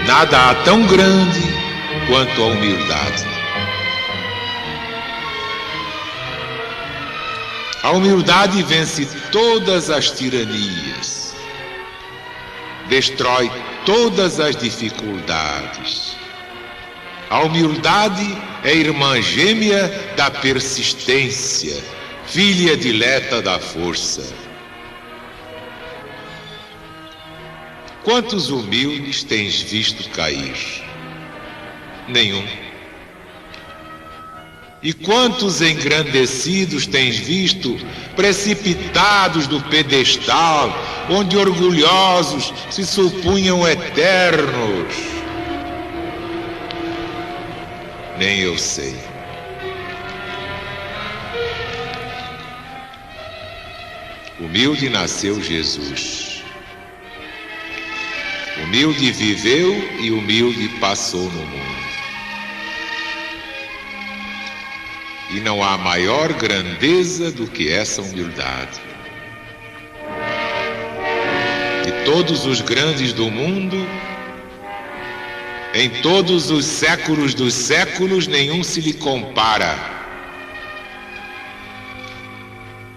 Nada há tão grande quanto a humildade. A humildade vence todas as tiranias, destrói todas as dificuldades. A humildade é irmã gêmea da persistência, filha dileta da força. Quantos humildes tens visto cair? Nenhum. E quantos engrandecidos tens visto precipitados do pedestal, onde orgulhosos se supunham eternos? Nem eu sei. Humilde nasceu Jesus. Humilde viveu e humilde passou no mundo. E não há maior grandeza do que essa humildade. De todos os grandes do mundo, em todos os séculos dos séculos, nenhum se lhe compara.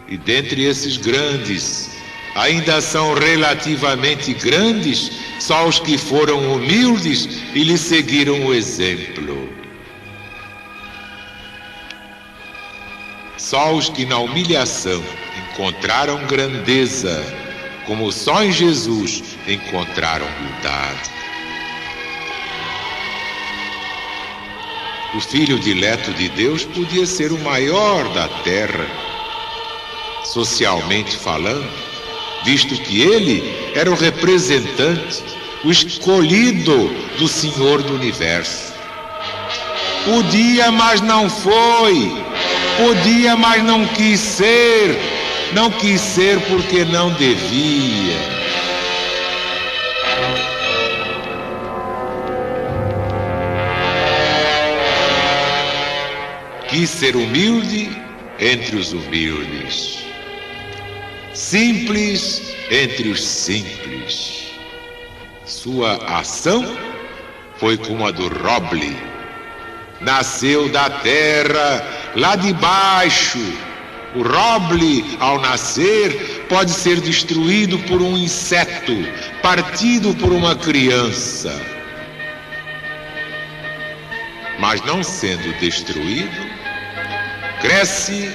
E dentre esses grandes, ainda são relativamente grandes só os que foram humildes e lhe seguiram o exemplo. Só os que na humilhação encontraram grandeza, como só em Jesus encontraram humildade. O Filho dileto de Deus podia ser o maior da terra, socialmente falando, visto que ele era o representante, o escolhido do Senhor do Universo. Podia, mas não foi. Podia, mas não quis ser. Não quis ser porque não devia. Quis ser humilde entre os humildes, simples entre os simples. Sua ação foi como a do roble. Nasceu da terra, lá de baixo. O roble, ao nascer, pode ser destruído por um inseto, partido por uma criança. Mas não sendo destruído, cresce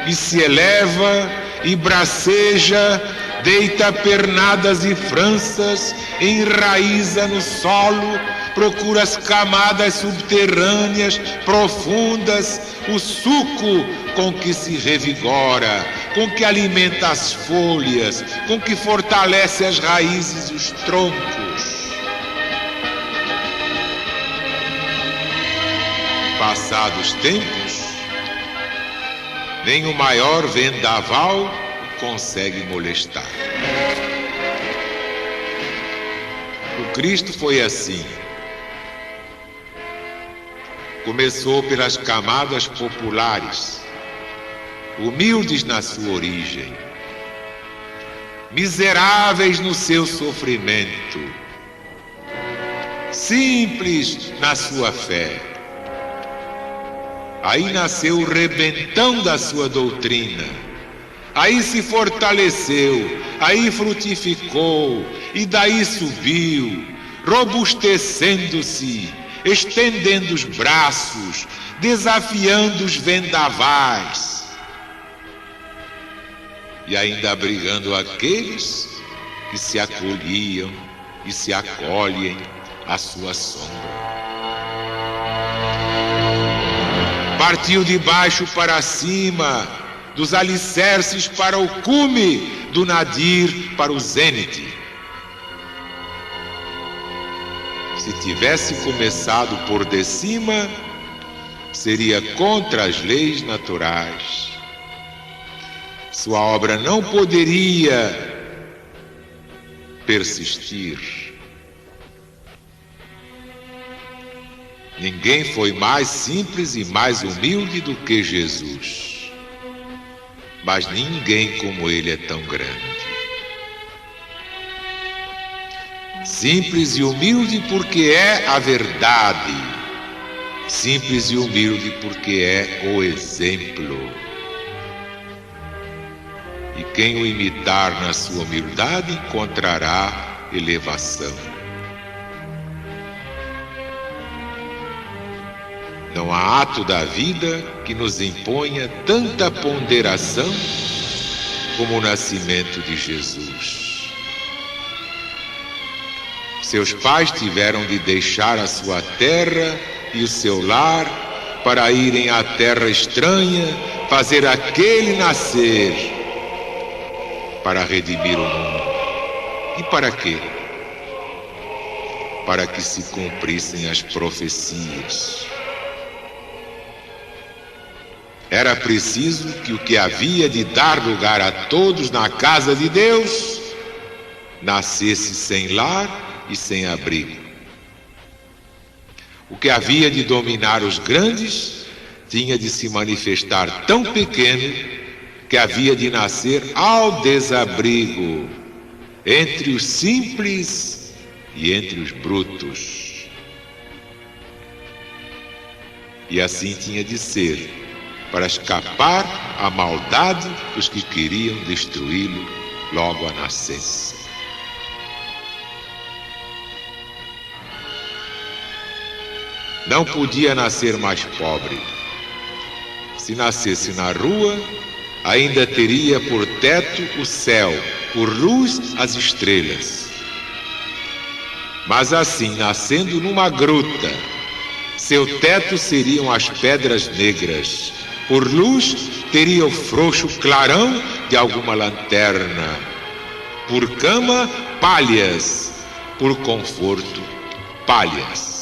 e se eleva e braceja, deita pernadas e franças, enraiza no solo, procura as camadas subterrâneas, profundas, o suco com que se revigora, com que alimenta as folhas, com que fortalece as raízes e os troncos. Passados tempos, nem o maior vendaval consegue molestar. O Cristo foi assim. Começou pelas camadas populares, humildes na sua origem, miseráveis no seu sofrimento, simples na sua fé. Aí nasceu o rebentão da sua doutrina, aí se fortaleceu, aí frutificou, e daí subiu, robustecendo-se, estendendo os braços, desafiando os vendavais e ainda abrigando aqueles que se acolhiam e se acolhem à sua sombra. Partiu de baixo para cima, dos alicerces para o cume, do nadir para o zênite. Se tivesse começado por de cima, seria contra as leis naturais. Sua obra não poderia persistir. Ninguém foi mais simples e mais humilde do que Jesus. Mas ninguém como ele é tão grande. Simples e humilde porque é a verdade. Simples e humilde porque é o exemplo. E quem o imitar na sua humildade encontrará elevação. Não há ato da vida que nos imponha tanta ponderação como o nascimento de Jesus. Seus pais tiveram de deixar a sua terra e o seu lar para irem à terra estranha, fazer aquele nascer para redimir o mundo. E para quê? Para que se cumprissem as profecias. Era preciso que o que havia de dar lugar a todos na casa de Deus nascesse sem lar e sem abrigo. O que havia de dominar os grandes tinha de se manifestar tão pequeno que havia de nascer ao desabrigo, entre os simples e entre os brutos. E assim tinha de ser, para escapar à maldade dos que queriam destruí-lo logo à nascença. Não podia nascer mais pobre. Se nascesse na rua, ainda teria por teto o céu, por luz as estrelas. Mas assim, nascendo numa gruta, seu teto seriam as pedras negras. Por luz, teria o frouxo clarão de alguma lanterna. Por cama, palhas. Por conforto, palhas.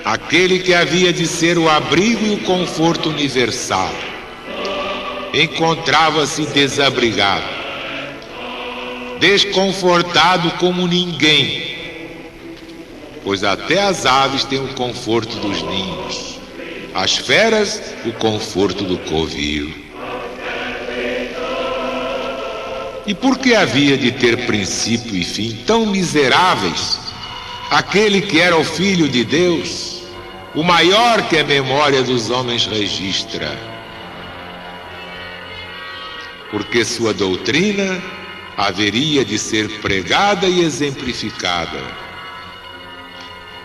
Aquele que havia de ser o abrigo e o conforto universal encontrava-se desabrigado, desconfortado como ninguém, pois até as aves têm o conforto dos ninhos, as feras o conforto do covil. E por que havia de ter princípio e fim tão miseráveis aquele que era o Filho de Deus, o maior que a memória dos homens registra? Porque sua doutrina haveria de ser pregada e exemplificada.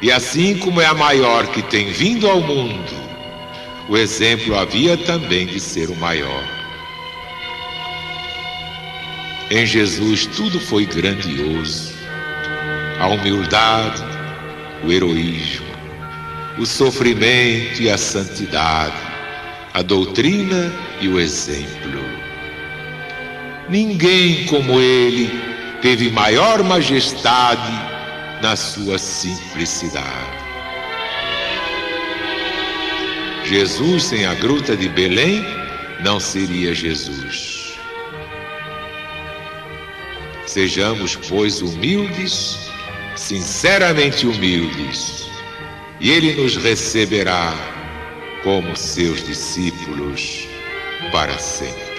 E assim como é a maior que tem vindo ao mundo, o exemplo havia também de ser o maior. Em Jesus tudo foi grandioso. A humildade, o heroísmo, o sofrimento e a santidade, a doutrina e o exemplo. Ninguém como ele teve maior majestade na sua simplicidade. Jesus sem a gruta de Belém não seria Jesus. Sejamos, pois, humildes, sinceramente humildes, e Ele nos receberá como seus discípulos para sempre.